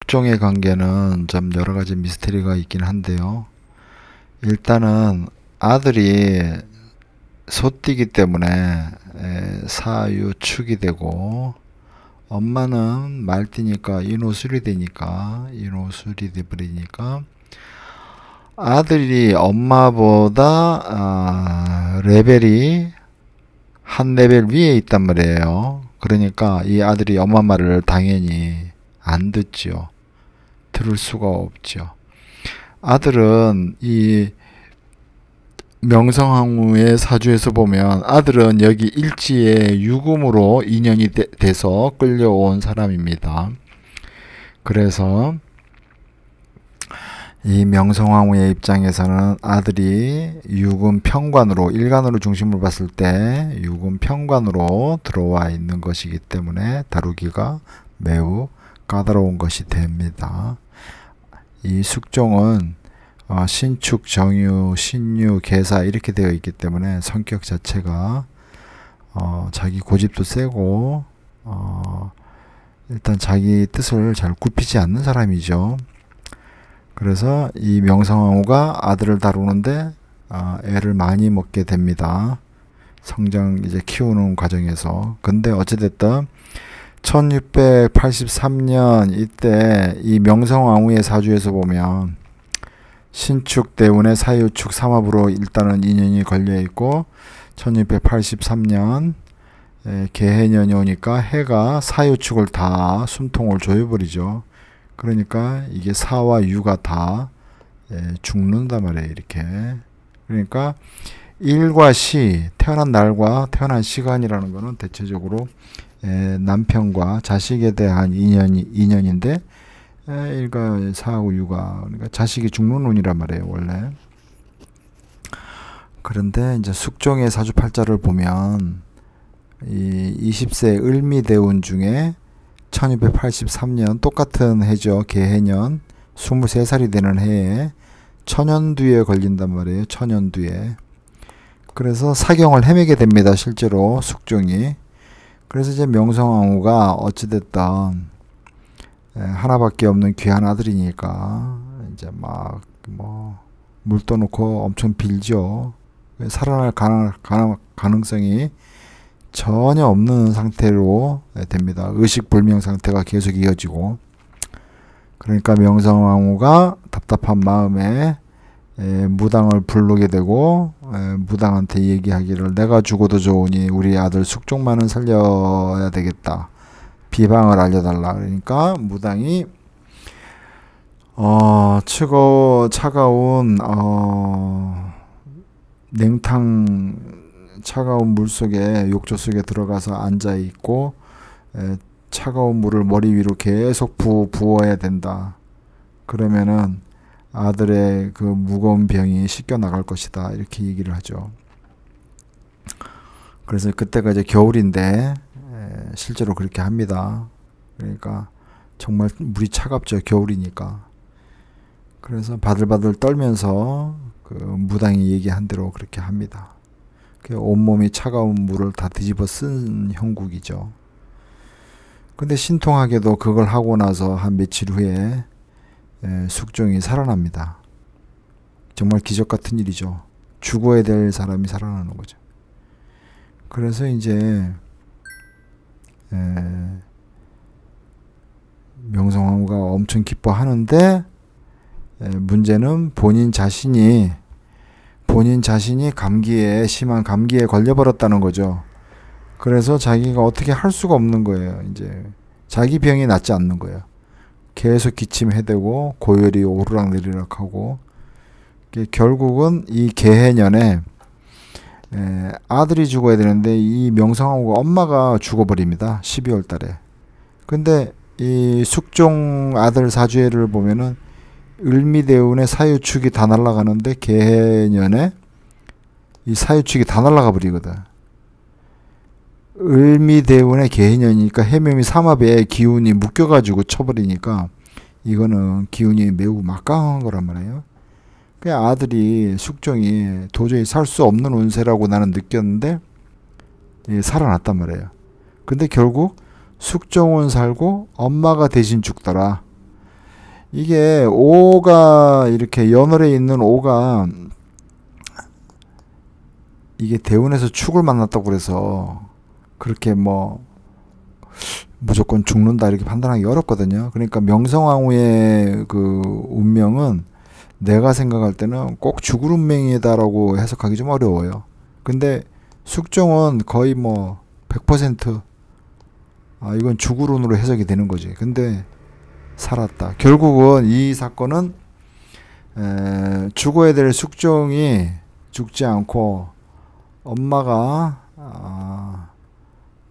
숙종의 관계는 좀 여러 가지 미스터리가 있긴 한데요. 일단은 아들이 소띠기 때문에 사유축이 되고, 엄마는 말띠니까 인호술이 돼버리니까 아들이 엄마보다 레벨이 한 레벨 위에 있단 말이에요. 그러니까 이 아들이 엄마 말을 당연히 안 듣죠. 들을 수가 없죠. 아들은 이 명성황후의 사주에서 보면 아들은 여기 일지에 유금으로 인연이 돼서 끌려온 사람입니다. 그래서 이 명성황후의 입장에서는 아들이 유금 편관으로, 일간으로 중심을 봤을 때 유금 편관으로 들어와 있는 것이기 때문에 다루기가 매우 까다로운 것이 됩니다. 이 숙종은 신축, 정유, 신유, 계사 이렇게 되어 있기 때문에 성격 자체가 자기 고집도 세고 일단 자기 뜻을 잘 굽히지 않는 사람이죠. 그래서 이 명성황후가 아들을 다루는데 애를 많이 먹게 됩니다. 성장 이제 키우는 과정에서. 근데 어찌됐든 1683년 이때 이 명성황후의 사주에서 보면 신축, 대운의 사유축, 삼합으로 일단은 인연이 걸려있고 1683년 개해년이 오니까 해가 사유축을 다 숨통을 조여버리죠. 그러니까 이게 사와 유가 다 죽는단 말이에요. 이렇게. 그러니까 일과 시, 태어난 날과 태어난 시간이라는 거는 대체적으로 남편과 자식에 대한 인연인데 일과 사하고 유가, 그러니까 자식이 죽는 운이란 말이에요, 원래. 그런데 이제 숙종의 사주팔자를 보면 이 20세 을미대운 중에 1283년 똑같은 해죠. 개해년 23살이 되는 해에 천연두에 걸린단 말이에요. 천연두에. 그래서 사경을 헤매게 됩니다. 실제로 숙종이. 그래서 이제 명성황후가 어찌됐든 하나밖에 없는 귀한 아들이니까 이제 막 물도 넣고 엄청 빌죠. 살아날 가능성이 전혀 없는 상태로 됩니다. 의식불명 상태가 계속 이어지고. 그러니까 명성황후가 답답한 마음에 무당을 부르게 되고 무당한테 얘기하기를 내가 죽어도 좋으니 우리 아들 숙종만은 살려야 되겠다. 비방을 알려달라. 그러니까 무당이 차가운 차가운 물 속에, 욕조 속에 들어가서 앉아 있고 차가운 물을 머리 위로 계속 부어야 된다. 그러면은 아들의 그 무거운 병이 씻겨 나갈 것이다. 이렇게 얘기를 하죠. 그래서 그때가 이제 겨울인데 실제로 그렇게 합니다. 그러니까 정말 물이 차갑죠. 겨울이니까. 그래서 바들바들 떨면서 그 무당이 얘기한 대로 그렇게 합니다. 온몸이 차가운 물을 다 뒤집어 쓴 형국이죠. 근데 신통하게도 그걸 하고 나서 한 며칠 후에 숙종이 살아납니다. 정말 기적 같은 일이죠. 죽어야 될 사람이 살아나는 거죠. 그래서 이제 명성황후가 엄청 기뻐하는데 문제는 본인 자신이 심한 감기에 걸려버렸다는 거죠. 그래서 자기가 어떻게 할 수가 없는 거예요. 이제 자기 병이 낫지 않는 거예요. 계속 기침해대고 고열이 오르락내리락하고 결국은 이 개해년에 아들이 죽어야 되는데 이 명성황후가 엄마가 죽어버립니다. 12월 달에. 근데 이 숙종 아들 사주에를 보면은 을미대운의 사유축이 다 날아가는데 개해년에 이 사유축이 다 날아가 버리거든. 을미대운의 개해년이니까 해묘미 삼합에 기운이 묶여가지고 쳐버리니까 이거는 기운이 매우 막강한 거란 말이에요. 그 아들이 숙종이 도저히 살 수 없는 운세라고 나는 느꼈는데 살아났단 말이에요. 근데 결국 숙종은 살고 엄마가 대신 죽더라. 이게 오가 이렇게 연월에 있는 오가 이게 대운에서 축을 만났다고 그래서 그렇게 뭐 무조건 죽는다 이렇게 판단하기 어렵거든요. 그러니까 명성황후의 그 운명은 내가 생각할 때는 꼭 죽을 운명이다라고 해석하기 좀 어려워요. 근데 숙종은 거의 뭐 100% 이건 죽을 운으로 해석이 되는 거지. 근데 살았다. 결국은 이 사건은 죽어야 될 숙종이 죽지 않고 엄마가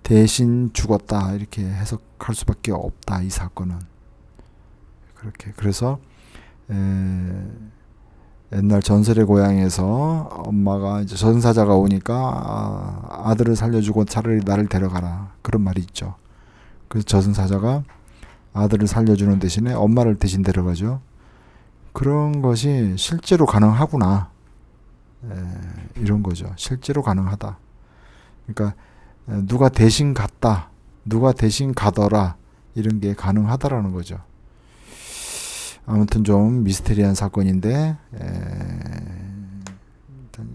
대신 죽었다 이렇게 해석할 수밖에 없다. 이 사건은 그렇게. 그래서 옛날 전설의 고향에서 엄마가 이제 전사자가 오니까 아들을 살려주고 차라리 나를 데려가라 그런 말이 있죠. 그래서 저승사자가 아들을 살려주는 대신에 엄마를 대신 데려가죠. 그런 것이 실제로 가능하구나. 이런 거죠. 실제로 가능하다. 그러니까 누가 대신 갔다, 누가 대신 가더라 이런 게 가능하다라는 거죠. 아무튼 좀 미스테리한 사건인데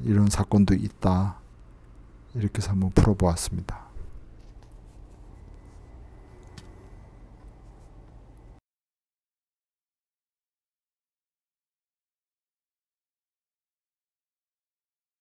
이런 사건도 있다. 이렇게 해서 한번 풀어보았습니다.